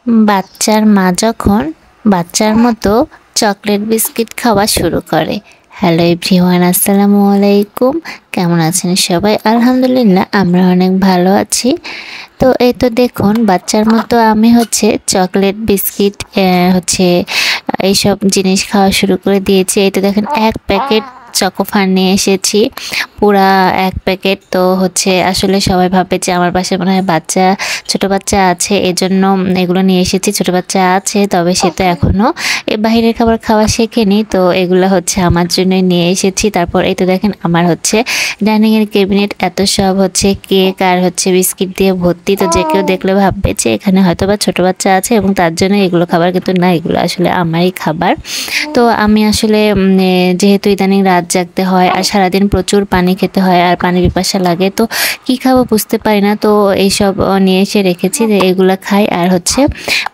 বাচ্চার মা যখন বাচ্চার মতো চকলেট বিস্কিট খাওয়া শুরু করে। হ্যালো এভরিওয়ান, আসসালামু আলাইকুম। কেমন আছেন সবাই? আলহামদুলিল্লাহ, আমরা অনেক ভালো আছি। তো এই তো দেখুন, বাচ্চার মতো আমি চকলেট বিস্কিট এইসব জিনিস খাওয়া শুরু করে দিয়েছি। এই তো দেখেন, এক প্যাকেট চকোফার নিয়ে এসেছি, পুরা এক প্যাকেট। তো আসলে সবাই ভাবে যে আমার পাশে মনে হয় ছোট বাচ্চা আছে, এজন্য এগুলো নিয়ে এসেছি। ছোট বাচ্চা আছে, তবে সে তো এখনো বাহিরের খাবার খাওয়া শেখেনি, তো এগুলো আমার জন্যই নিয়ে এসেছি। তারপর এই তো দেখেন, আমার ডাইনিং এর ক্যাবিনেট এত সব কেক আর বিস্কিট দিয়ে ভর্তি। তো যে কেউ দেখলে ভাববে যে এখানে হয়তো বা ছোট বাচ্চা আছে এবং তার জন্য এগুলো খাবার, কিন্তু না, এগুলো আসলে আমারই খাবার। তো আমি আসলে যেহেতু ইদানিং রাত জাগতে হয় আর সারাদিন প্রচুর পানি খেতে হয় আর পানি পিপাসা লাগে, তো কি খাবো বুঝতে পারি না। তো এইসব নিয়ে এসে রেখেছি যে এগুলো খাই আর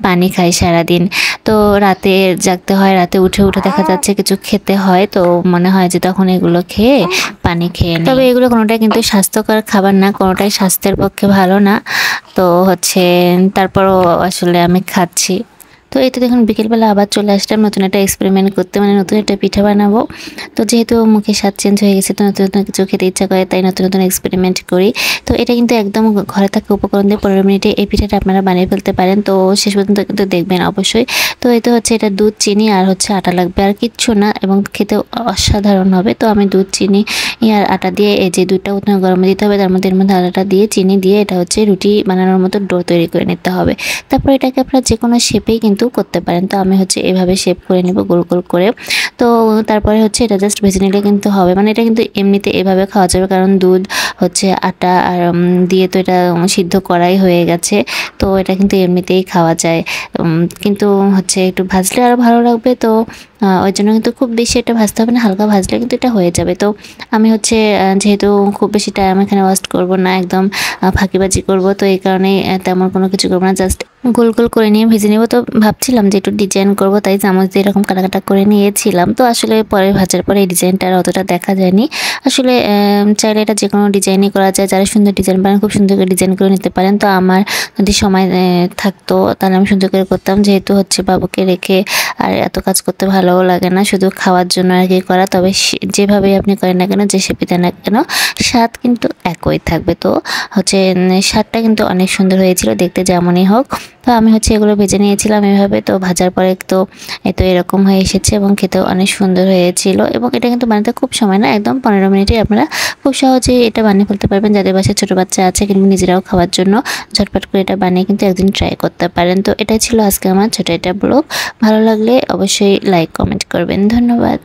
পানি খাই সারাদিন। তো রাতে জাগতে হয়, রাতে উঠে উঠে দেখা যাচ্ছে কিছু খেতে হয়, তো মনে হয় যে তখন এগুলো খেয়ে পানি খেয়ে নিই। তবে এগুলো কোনোটাই কিন্তু স্বাস্থ্যকর খাবার না, কোনোটাই স্বাস্থ্যের পক্ষে ভালো না। তো তারপরও আসলে আমি খাচ্ছি। তো এই তো দেখুন, বিকেলবেলা আবার চলে আসলাম নতুন একটা এক্সপেরিমেন্ট করতে, মানে নতুন একটা পিঠা বানাবো। তো যেহেতু মুখে স্বাদ চেঞ্জ হয়ে গেছে, তো নতুন নতুন কিছু খেতে ইচ্ছা করে, তাই নতুন নতুন এক্সপেরিমেন্ট করি। তো এটা কিন্তু একদম ঘরে থাকা উপকরণ দিয়ে 15 মিনিটে এই পিঠাটা আপনারা বানিয়ে ফেলতে পারেন। তো শেষ পর্যন্ত কিন্তু দেখবেন অবশ্যই। তো এই তো এটা দুধ, চিনি আর আটা লাগবে, আর কিচ্ছু না, এবং খেতে অসাধারণ হবে। তো আমি দুধ, চিনি আর আটা দিয়ে, এই যে দুধটা প্রথমে গরমে দিতে হবে, তার মধ্যে এর মধ্যে আটাটা দিয়ে চিনি দিয়ে এটা রুটি বানানোর মতো ডো তৈরি করে নিতে হবে। তারপর এটাকে আপনারা যে কোনো শেপেই কিন্তু করতে পারেন। তো আমি এভাবে শেপ করে নেব, গোল গোল করে। তো তারপরে এটা জাস্ট ভেজে নিলে কিন্তু হবে, মানে এটা কিন্তু এমনিতে এভাবে খাওয়া যাবে, কারণ দুধ আটা আর দিয়ে তো এটা সিদ্ধ করাই হয়ে গেছে। তো এটা কিন্তু এমনিতেই খাওয়া যায়, কিন্তু একটু ভাজলে আরও ভালো লাগবে। তো ওই জন্য কিন্তু খুব বেশি এটা ভাজতে হবে না, হালকা ভাজলে কিন্তু এটা হয়ে যাবে। তো আমি যেহেতু খুব বেশি টাইম এখানে ওয়েস্ট করব না, একদম ফাঁকিবাজি করব, তো এই কারণে তেমন কোনো কিছু করবো না, জাস্ট গোল গোল করে নিয়ে ভেজে নেব। তো ভাবছিলাম যে একটু ডিজাইন করব, তাই চামচ দিয়ে এরকম কাটা কাটা করে নিয়েছিলাম। তো আসলে পরে ভাজার পরে এই ডিজাইনটা আর অতটা দেখা যায়নি। আসলে চাইলে এটা যে কোনো ডিজাইনই করা যায়, যারা সুন্দর ডিজাইন পারেন খুব সুন্দর করে ডিজাইন করে নিতে পারেন। তো আমার যদি সময় থাকতো তাহলে আমি সুন্দর করে করতাম, যেহেতু বাবুকে রেখে আর এত কাজ করতে ভালোও লাগে না, শুধু খাওয়ার জন্য আর কি করা। তবে যেভাবেই আপনি করেন না কেন, যে শেপে দেন না কেন, স্বাদ কিন্তু একই থাকবে। তো স্বাদটা কিন্তু অনেক সুন্দর হয়েছিল দেখতে, যেমনই হোক। তো আমি এগুলো ভেজে নিয়েছিলাম এভাবে। তো ভাজার পরে তো এরকম হয়ে এসেছে এবং খেতেও অনেক সুন্দর হয়েছিল। এবং এটা কিন্তু বানাতে খুব সময় না, একদম 15 মিনিটে আপনারা খুব সহজেই এটা বানিয়ে ফেলতে পারবেন। যাদের বাসায় ছোটো বাচ্চা আছে কিংবা নিজেরাও খাওয়ার জন্য ঝটপট করে এটা বানিয়ে কিন্তু একদিন ট্রাই করতে পারেন। তো এটাই ছিল আজকে আমার ছোটো একটা ব্লগ। ভালো লাগলে অবশ্যই লাইক কমেন্ট করবেন। ধন্যবাদ।